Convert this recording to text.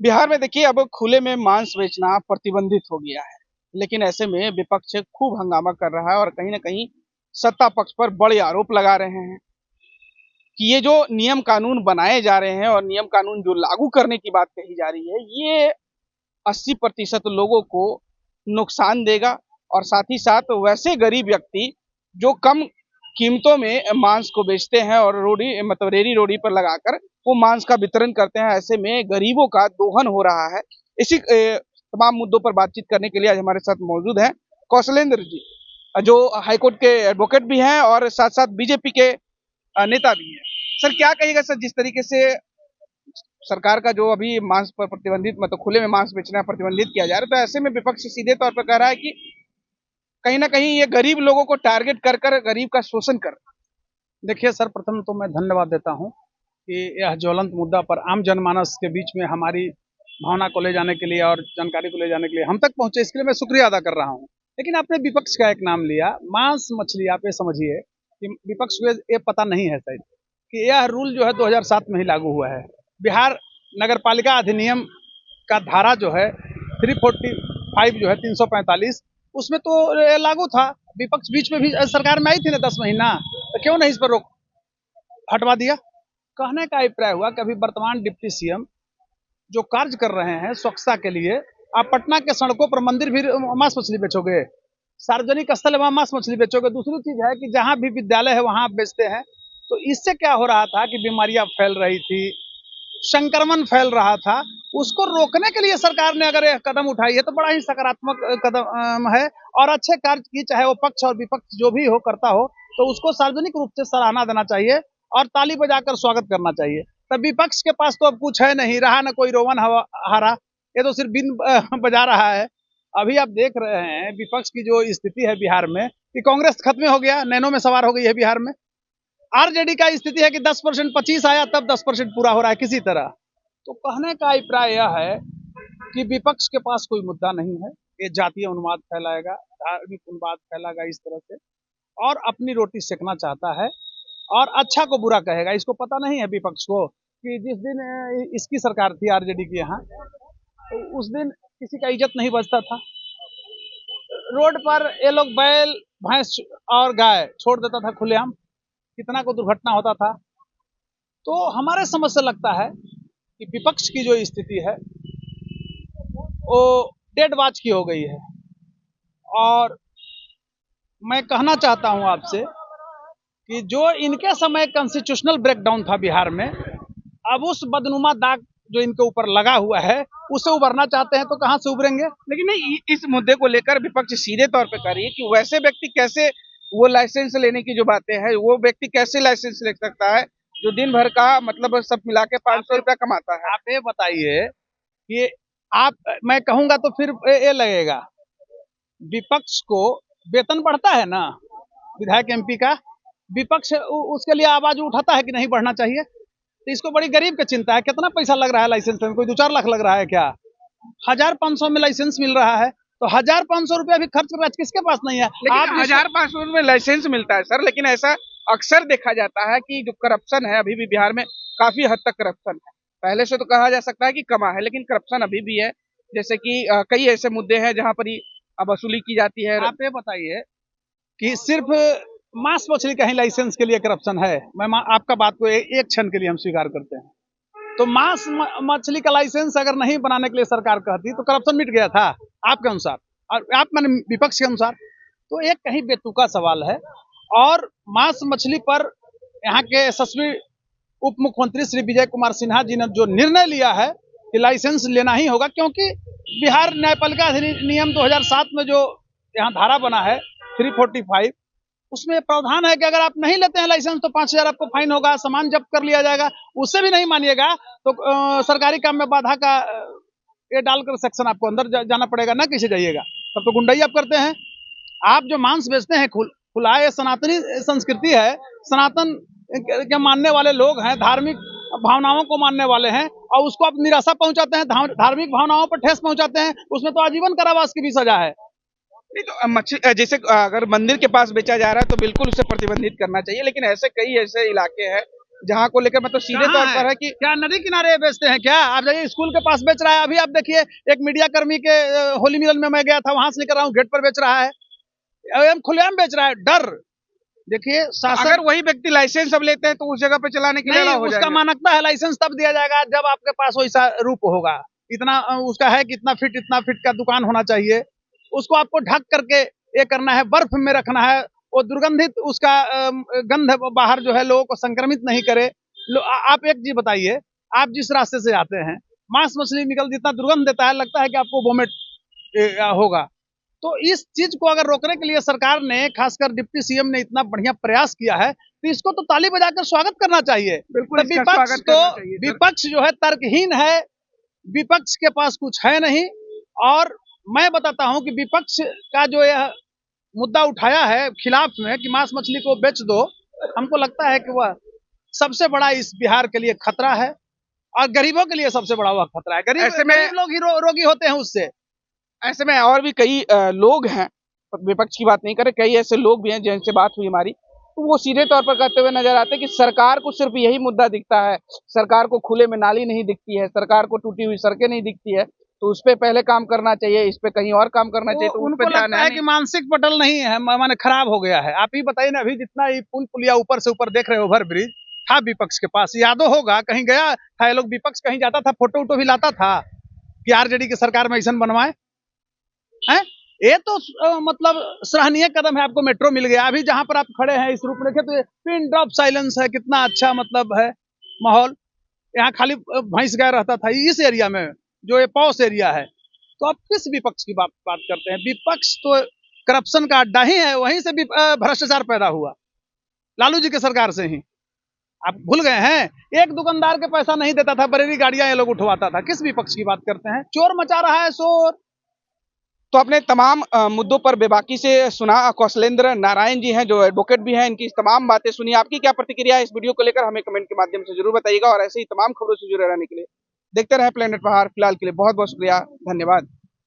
बिहार में देखिए अब खुले में मांस बेचना प्रतिबंधित हो गया है। लेकिन ऐसे में विपक्ष खूब हंगामा कर रहा है और कहीं ना कहीं सत्ता पक्ष पर बड़े आरोप लगा रहे हैं कि ये जो नियम कानून बनाए जा रहे हैं और नियम कानून जो लागू करने की बात कही जा रही है, ये 80% लोगों को नुकसान देगा। और साथ ही साथ वैसे गरीब व्यक्ति जो कम कीमतों में मांस को बेचते हैं और रोडी मतलब रेडी रोडी पर लगाकर वो मांस का वितरण करते हैं, ऐसे में गरीबों का दोहन हो रहा है। इसी तमाम मुद्दों पर बातचीत करने के लिए आज हमारे साथ मौजूद हैं कौशलेंद्र जी, जो हाईकोर्ट के एडवोकेट भी हैं और साथ साथ बीजेपी के नेता भी हैं। सर क्या कहिएगा सर, जिस तरीके से सरकार का जो अभी मांस पर प्रतिबंधित मतलब खुले में मांस बेचना प्रतिबंधित किया जा रहा है, तो ऐसे में विपक्ष सीधे तौर पर कह रहा है कि कहीं ना कहीं ये गरीब लोगों को टारगेट कर कर गरीब का शोषण कर। देखिए सर, प्रथम तो मैं धन्यवाद देता हूं कि यह ज्वलंत मुद्दा पर आम जनमानस के बीच में हमारी भावना को ले जाने के लिए और जानकारी को ले जाने के लिए हम तक पहुंचे, इसके लिए मैं शुक्रिया अदा कर रहा हूं। लेकिन आपने विपक्ष का एक नाम लिया, मांस मछली। आप ये समझिए कि विपक्ष को ये पता नहीं है शायद कि यह रूल जो है 2007 में ही लागू हुआ है। बिहार नगर पालिका अधिनियम का धारा जो है 345 जो है 345, उसमें तो लागू था। विपक्ष बीच में भी सरकार में आई थी ना 10 महीना, तो क्यों नहीं इस पर रोक हटवा दिया। कहने का अभिप्राय हुआ कि अभी वर्तमान डिप्टी सीएम जो कार्य कर रहे हैं स्वच्छता के लिए, आप पटना के सड़कों पर मंदिर भी मांस मछली बेचोगे, सार्वजनिक स्थल वहां मांस मछली बेचोगे। दूसरी चीज है कि जहां भी विद्यालय है वहां आप बेचते हैं। तो इससे क्या हो रहा था कि बीमारियां फैल रही थी, संक्रमण फैल रहा था। उसको रोकने के लिए सरकार ने अगर यह कदम उठाई है तो बड़ा ही सकारात्मक कदम है और अच्छे कार्य की, चाहे वो पक्ष और विपक्ष जो भी हो करता हो, तो उसको सार्वजनिक रूप से सराहना देना चाहिए और ताली बजाकर स्वागत करना चाहिए। तब विपक्ष के पास तो अब कुछ है नहीं रहा, ना कोई रोवन हारा, ये तो सिर्फ बिन बजा रहा है। अभी आप देख रहे हैं विपक्ष की जो स्थिति है बिहार में कि कांग्रेस खत्म हो गया, नैनो में सवार हो गई है बिहार में। आरजेडी का स्थिति है कि 10% 25 आया तब 10% पूरा हो रहा है किसी तरह। तो कहने का अभिप्राय यह है कि विपक्ष के पास कोई मुद्दा नहीं है। ये जातीय उन्माद फैलाएगा, धार्मिक उन्माद फैलाएगा इस तरह से, और अपनी रोटी सेकना चाहता है और अच्छा को बुरा कहेगा। इसको पता नहीं है विपक्ष को कि जिस दिन इसकी सरकार थी आरजेडी की यहाँ, तो उस दिन किसी का इज्जत नहीं बचता था। रोड पर ये लोग बैल भैंस और गाय छोड़ देता था खुलेआम, कितना को दुर्घटना होता था। तो हमारे समझ से लगता है कि विपक्ष की जो स्थिति है वो डेड वॉच की हो गई है। और मैं कहना चाहता हूं आपसे कि जो इनके समय कॉन्स्टिट्यूशनल ब्रेकडाउन था बिहार में, अब उस बदनुमा दाग जो इनके ऊपर लगा हुआ है उससे उभरना चाहते हैं तो कहां से उभरेंगे। लेकिन नहीं, इस मुद्दे को लेकर विपक्ष सीधे तौर पर कह रही है कि वैसे व्यक्ति कैसे वो लाइसेंस लेने की जो बातें हैं, वो व्यक्ति कैसे लाइसेंस ले सकता है जो दिन भर का मतलब सब मिला के 500 रुपया कमाता है। आप ये बताइए कि आप, मैं कहूंगा तो फिर ये लगेगा, विपक्ष को वेतन बढ़ता है ना विधायक एमपी का, विपक्ष उसके लिए आवाज उठाता है कि नहीं बढ़ना चाहिए। तो इसको बड़ी गरीब की चिंता है। कितना पैसा लग रहा है लाइसेंस में, कोई 2-4 लाख लग रहा है क्या? 1500 में लाइसेंस मिल रहा है, तो 1500 रुपया भी खर्च कर रहा है, किसके पास नहीं है। लेकिन 1500 में लाइसेंस मिलता है सर, लेकिन ऐसा अक्सर देखा जाता है कि जो करप्शन है अभी भी बिहार में काफी हद तक करप्शन है। पहले से तो कहा जा सकता है कि कमा है, लेकिन करप्शन अभी भी है। जैसे कि कई ऐसे मुद्दे हैं जहां पर ही वसूली की जाती है। आप ये बताइए कि सिर्फ मांस मछली का ही लाइसेंस के लिए करप्शन है? मैं आपका बात को एक क्षण के लिए हम स्वीकार करते हैं। तो मांस मछली का लाइसेंस अगर नहीं बनाने के लिए सरकार कहती तो करप्शन मिट गया था आपके अनुसार, और आप माने विपक्ष के अनुसार। तो एक कहीं बेतुका सवाल है। और मांस मछली पर यहाँ के यशस्वी उप मुख्यमंत्री श्री विजय कुमार सिन्हा जी ने जो निर्णय लिया है कि लाइसेंस लेना ही होगा, क्योंकि बिहार न्यायपालिका अधिनियम 2007 में जो यहाँ धारा बना है 345, उसमें प्रावधान है कि अगर आप नहीं लेते हैं लाइसेंस तो 5000 आपको फाइन होगा, सामान जब्त कर लिया जाएगा। उससे भी नहीं मानिएगा तो सरकारी काम में बाधा का ये डालकर सेक्शन आपको अंदर जाना पड़ेगा, ना किसी जाइएगा, तब तो गुंडाई आप करते हैं। आप जो मांस बेचते हैं खुला, ये सनातनी संस्कृति है, सनातन के मानने वाले लोग हैं, धार्मिक भावनाओं को मानने वाले हैं, और उसको आप निराशा पहुंचाते हैं, धार्मिक भावनाओं पर ठेस पहुंचाते हैं, उसमें तो आजीवन कारावास की भी सजा है। नहीं तो मछली जैसे अगर मंदिर के पास बेचा जा रहा है तो बिल्कुल उसे प्रतिबंधित करना चाहिए, लेकिन ऐसे कई ऐसे इलाके हैं जहाँ को लेकर मतलब सीधे तौर पर है कि क्या नदी किनारे बेचते हैं क्या? आप जाइए स्कूल के पास बेच रहा है। अभी आप देखिए एक मीडिया कर्मी के होली मिलन में मैं गया था, वहां से लेकर रहा हूँ, गेट पर बेच रहा है, एवं खुलेआम बेच रहा है। डर देखिए, शासक अगर वही व्यक्ति लाइसेंस अब लेते हैं तो उस जगह पे चलाने के लिए नहीं, अलाउ हो उसका जाएगा। मानकता है, लाइसेंस तब दिया जाएगा जब आपके पास वैसा रूप होगा। इतना उसका है कि इतना फीट का दुकान होना चाहिए, उसको आपको ढक करके ये करना है, बर्फ में रखना है, वो दुर्गंधित उसका गंध बाहर जो है लोगों को संक्रमित नहीं करे। आप एक चीज बताइए, आप जिस रास्ते से आते हैं, मांस मछली निकल जितना दुर्गंध देता है, लगता है कि आपको वोमिट होगा। तो इस चीज को अगर रोकने के लिए सरकार ने, खासकर डिप्टी सीएम ने इतना बढ़िया प्रयास किया है, तो इसको तो ताली बजाकर स्वागत करना चाहिए। बिल्कुल तो विपक्ष जो है तर्कहीन है, विपक्ष के पास कुछ है नहीं। और मैं बताता हूं कि विपक्ष का जो यह मुद्दा उठाया है खिलाफ में कि मांस मछली को बेच दो, हमको लगता है कि वह सबसे बड़ा इस बिहार के लिए खतरा है, और गरीबों के लिए सबसे बड़ा वह खतरा है। गरीब लोग ही रोगी होते हैं उससे। ऐसे में और भी कई लोग हैं, विपक्ष की बात नहीं कर रहे, कई ऐसे लोग भी हैं जिनसे बात हुई हमारी, तो वो सीधे तौर पर कहते हुए नजर आते हैं कि सरकार को सिर्फ यही मुद्दा दिखता है, सरकार को खुले में नाली नहीं दिखती है, सरकार को टूटी हुई सड़कें नहीं दिखती है, तो उस पे पहले काम करना चाहिए, इस पे कहीं और काम करना चाहिए। तो उनको लगता है कि मानसिक पटल नहीं है, माने खराब हो गया है। आप ही बताइए ना, अभी जितना ही पुल पुलिया ऊपर से ऊपर देख रहे हो, ओवर ब्रिज था विपक्ष के पास, यादव होगा कहीं गया था, ये लोग विपक्ष कहीं जाता था, फोटो वोटो भी लाता था कि आरजेडी की सरकार में ऐसा बनवाए हैं। ये तो मतलब सराहनीय कदम है। आपको मेट्रो मिल गया, अभी जहां पर आप खड़े हैं इस रूप में देखे तो पिन ड्रॉप साइलेंस है, कितना अच्छा मतलब है माहौल। यहाँ खाली भैंस गाय रहता था इस एरिया में, जो ये पॉश एरिया है। तो आप किस विपक्ष की बात करते हैं? विपक्ष तो करप्शन का अड्डा ही है, वहीं से भी भ्रष्टाचार पैदा हुआ, लालू जी के सरकार से ही। आप भूल गए हैं? एक दुकानदार के पैसा नहीं देता था, बरेली गाड़ियां ये लोग उठवाता था। किस विपक्ष की बात करते हैं? चोर मचा रहा है शोर। तो अपने तमाम मुद्दों पर बेबाकी से सुना। कौशलेंद्र नारायण जी हैं जो एडवोकेट भी हैं, इनकी तमाम बातें सुनी। आपकी क्या प्रतिक्रिया है इस वीडियो को लेकर, हमें कमेंट के माध्यम से जरूर बताइएगा, और ऐसे ही तमाम खबरों से जुड़े रहने के लिए देखते रहे प्लेनेट प्रहार। फिलहाल के लिए बहुत बहुत शुक्रिया, धन्यवाद।